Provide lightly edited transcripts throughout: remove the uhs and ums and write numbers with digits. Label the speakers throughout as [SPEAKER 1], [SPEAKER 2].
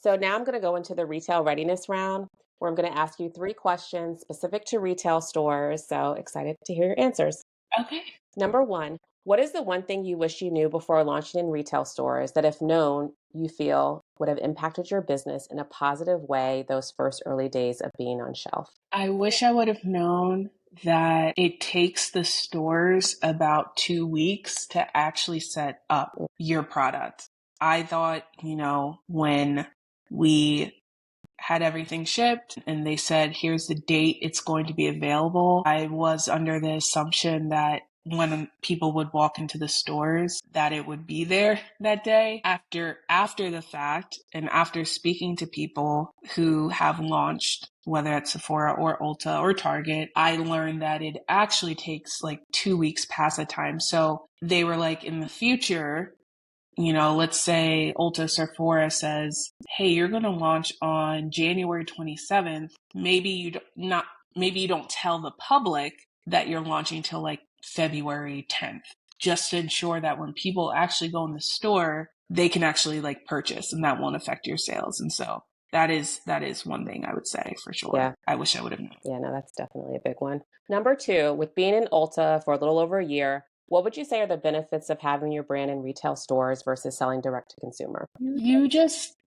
[SPEAKER 1] So now I'm going to go into the retail readiness round where I'm going to ask you three questions specific to retail stores. So excited to hear your answers.
[SPEAKER 2] Okay.
[SPEAKER 1] Number one, what is the one thing you wish you knew before launching in retail stores that, if known, you feel would have impacted your business in a positive way those first early days of being on shelf?
[SPEAKER 2] I wish I would have known that it takes the stores about 2 weeks to actually set up your product. I thought, when we had everything shipped and they said, here's the date it's going to be available, I was under the assumption that when people would walk into the stores that it would be there that day. After the fact, and after speaking to people who have launched, whether it's Sephora or Ulta or Target, I learned that it actually takes like 2 weeks past that time. So they were like, in the future, let's say Ulta Sephora says, hey, you're going to launch on January 27th. Maybe you don't tell the public that you're launching till like February 10th, just to ensure that when people actually go in the store, they can actually like purchase and that won't affect your sales. And so that is one thing I would say for sure.
[SPEAKER 1] Yeah.
[SPEAKER 2] I wish I would have known.
[SPEAKER 1] Yeah, no, that's definitely a big one. Number two, with being in Ulta for a little over a year, what would you say are the benefits of having your brand in retail stores versus selling direct to consumer?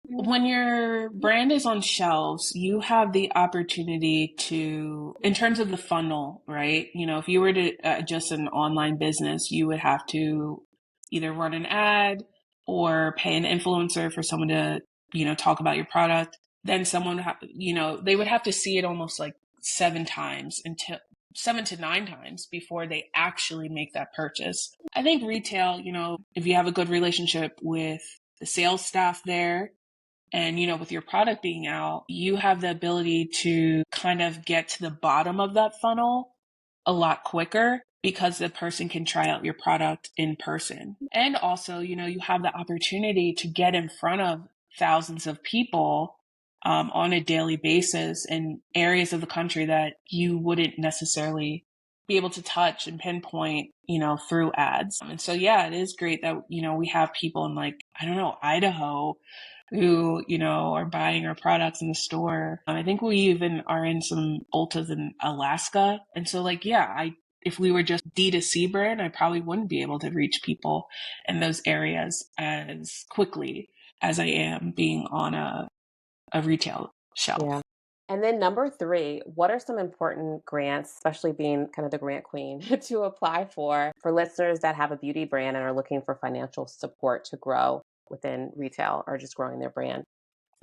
[SPEAKER 2] When your brand is on shelves, you have the opportunity to, in terms of the funnel, right? If you were to just an online business, you would have to either run an ad or pay an influencer for someone to, talk about your product. Then they would have to see it almost like 7 to 9 times before they actually make that purchase. I think retail, if you have a good relationship with the sales staff there, and, with your product being out, you have the ability to kind of get to the bottom of that funnel a lot quicker because the person can try out your product in person. And also, you have the opportunity to get in front of thousands of people on a daily basis in areas of the country that you wouldn't necessarily be able to touch and pinpoint, through ads. And so, yeah, it is great that, we have people in like, I don't know, Idaho who, are buying our products in the store. I think we even are in some Ultas in Alaska. And so like, yeah, if we were just D2C brand, I probably wouldn't be able to reach people in those areas as quickly as I am being on a retail shelf.
[SPEAKER 1] Yeah. And then number three, what are some important grants, especially being kind of the grant queen, to apply for listeners that have a beauty brand and are looking for financial support to grow within retail or just growing their brand?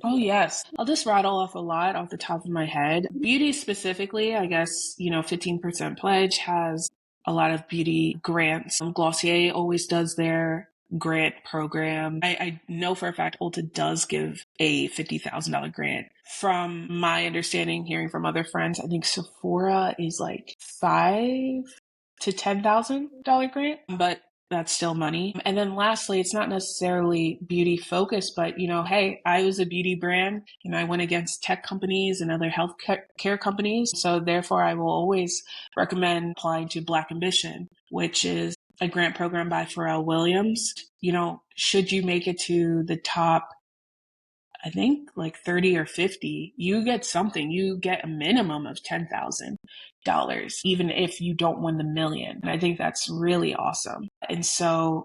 [SPEAKER 2] Oh, yes. I'll just rattle off a lot off the top of my head. Beauty specifically, I guess, 15% Pledge has a lot of beauty grants. Glossier always does their grant program. I know for a fact Ulta does give a $50,000 grant. From my understanding, hearing from other friends, I think Sephora is like $5,000 to $10,000 grant, but that's still money. And then lastly, it's not necessarily beauty focused, but hey, I was a beauty brand and I went against tech companies and other health care companies. So therefore I will always recommend applying to Black Ambition, which is a grant program by Pharrell Williams. Should you make it to the top, I think like 30 or 50, you get something. You get a minimum of $10,000, even if you don't win the million. And I think that's really awesome. And so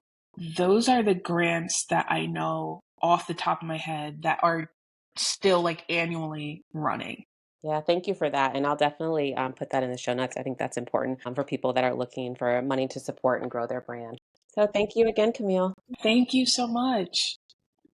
[SPEAKER 2] those are the grants that I know off the top of my head that are still like annually running.
[SPEAKER 1] Yeah, thank you for that. And I'll definitely put that in the show notes. I think that's important for people that are looking for money to support and grow their brand. So thank you again, Camille.
[SPEAKER 2] Thank you so much.